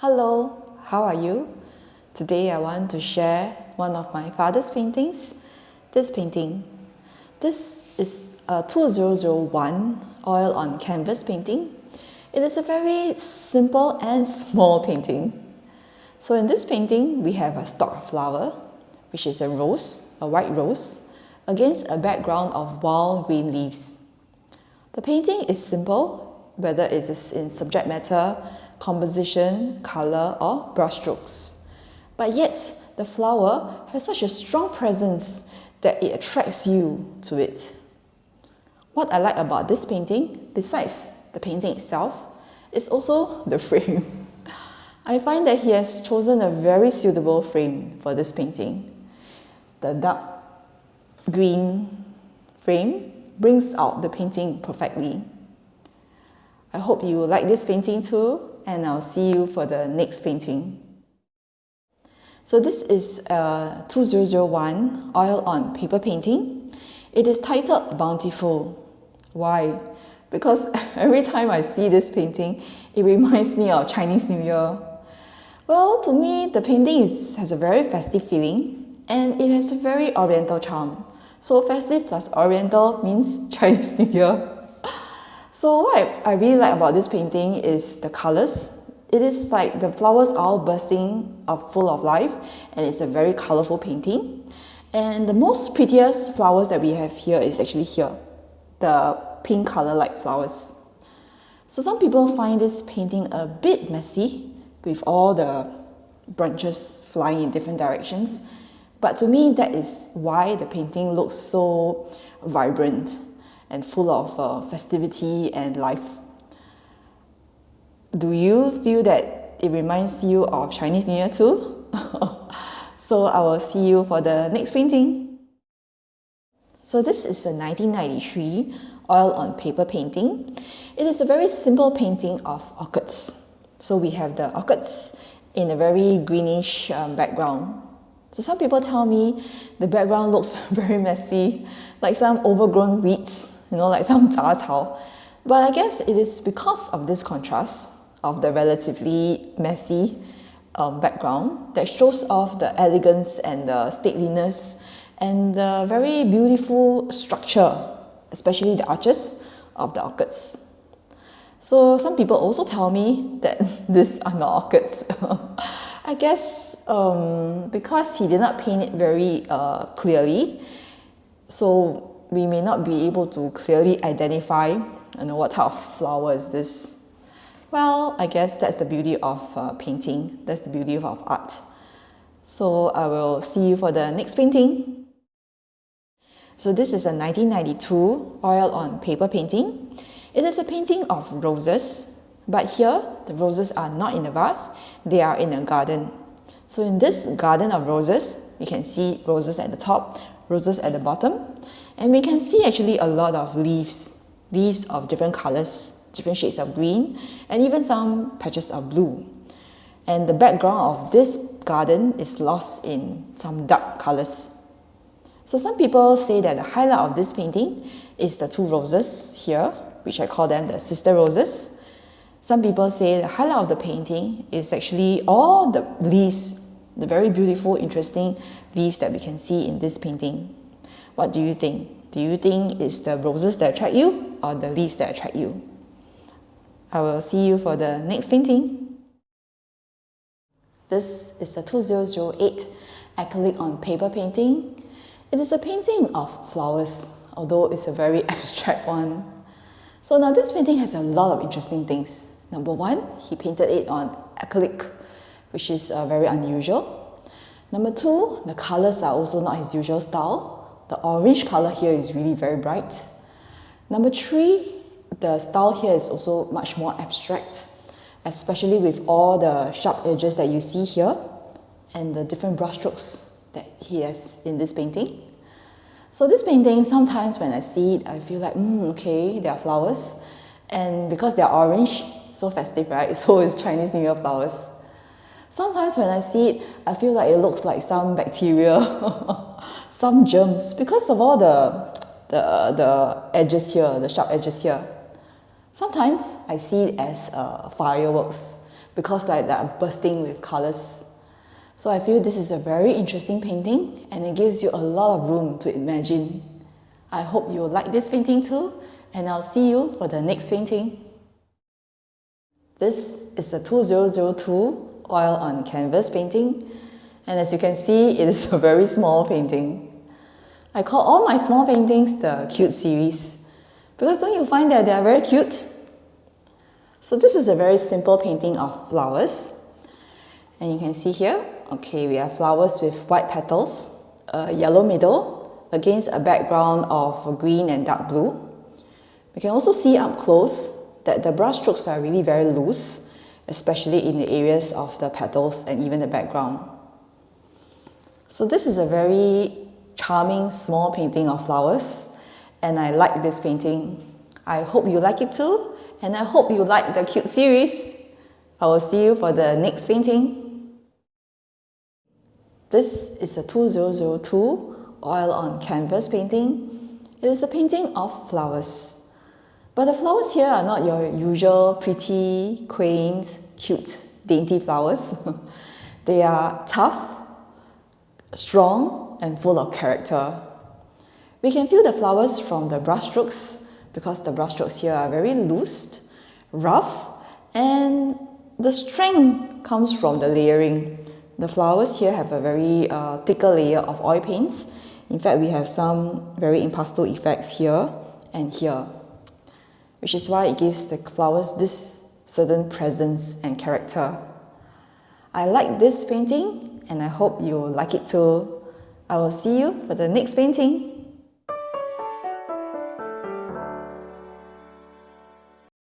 Hello, how are you? Today I want to share one of my father's paintings. This painting. This is a 2001 oil on canvas painting. It is a very simple and small painting. So in this painting, we have a stalk flower, which is a rose, a white rose, against a background of wild green leaves. The painting is simple, whether it is in subject matter, composition, color, or brushstrokes. But yet, the flower has such a strong presence that it attracts you to it. What I like about this painting, besides the painting itself, is also the frame. I find that he has chosen a very suitable frame for this painting. The dark green frame brings out the painting perfectly. I hope you like this painting too, and I'll see you for the next painting. So this is a 2001 oil on paper painting. It is titled Bountiful. Why? Because every time I see this painting, it reminds me of Chinese New Year. Well, to me, the painting has a very festive feeling, and it has a very oriental charm. So festive plus oriental means Chinese New Year. So what I really like about this painting is the colors. It is like the flowers are all bursting full of life, and it's a very colorful painting. And the most prettiest flowers that we have here is actually here, the pink color like flowers. So some people find this painting a bit messy with all the branches flying in different directions. But to me, that is why the painting looks so vibrant and full of festivity and life. Do you feel that it reminds you of Chinese New Year too? So I will see you for the next painting. So this is a 1993 oil on paper painting. It is a very simple painting of orchids. So we have the orchids in a very greenish background. So some people tell me the background looks very messy, like some overgrown weeds, like some 杂草. But I guess it is because of this contrast of the relatively messy background that shows off the elegance and the stateliness and the very beautiful structure, especially the arches of the orchids. So some people also tell me that these are not orchids. I guess because he did not paint it very clearly, so we may not be able to clearly identify what type of flower is this. Well, I guess that's the beauty of painting. That's the beauty of art. So I will see you for the next painting. So this is a 1992 oil on paper painting. It is a painting of roses, but here the roses are not in a vase, they are in a garden. So in this garden of roses, we can see roses at the top, roses at the bottom, and we can see actually a lot of leaves of different colors, different shades of green, and even some patches of blue. And the background of this garden is lost in some dark colors. So some people say that the highlight of this painting is the two roses here, which I call them the sister roses. Some people say the highlight of the painting is actually all the leaves, the very beautiful, interesting leaves that we can see in this painting. What do you think? Do you think it's the roses that attract you or the leaves that attract you? I will see you for the next painting. This is the 2008 acrylic on paper painting. It is a painting of flowers, although it's a very abstract one. So now this painting has a lot of interesting things. Number one, he painted it on acrylic, which is very unusual. Number two, the colors are also not his usual style. The orange color here is really very bright. Number three, the style here is also much more abstract, especially with all the sharp edges that you see here and the different brushstrokes that he has in this painting. So this painting, sometimes when I see it, I feel like, okay, they are flowers. And because they are orange, so festive, right? So it's Chinese New Year flowers. Sometimes when I see it, I feel like it looks like some bacteria, some germs, because of all the edges here, the sharp edges here. Sometimes I see it as fireworks, because like they are bursting with colors. So I feel this is a very interesting painting and it gives you a lot of room to imagine. I hope you'll like this painting too, and I'll see you for the next painting. This is a 2002 oil on canvas painting, and as you can see, it is a very small painting. I call all my small paintings the cute series, because don't you find that they are very cute? So this is a very simple painting of flowers, and you can see here, okay, we have flowers with white petals, a yellow middle, against a background of green and dark blue. We can also see up close that the brush strokes are really very loose, especially in the areas of the petals and even the background. So this is a very charming small painting of flowers, and I like this painting. I hope you like it too, and I hope you like the cute series. I will see you for the next painting. This is a 2002 oil on canvas painting. It is a painting of flowers. But the flowers here are not your usual pretty, quaint, cute, dainty flowers. They are tough, strong, and full of character. We can feel the flowers from the brush strokes because the brush strokes here are very loose, rough, and the strength comes from the layering. The flowers here have a very thicker layer of oil paints. In fact, we have some very impasto effects here and here, which is why it gives the flowers this certain presence and character. I like this painting and I hope you like it too. I will see you for the next painting.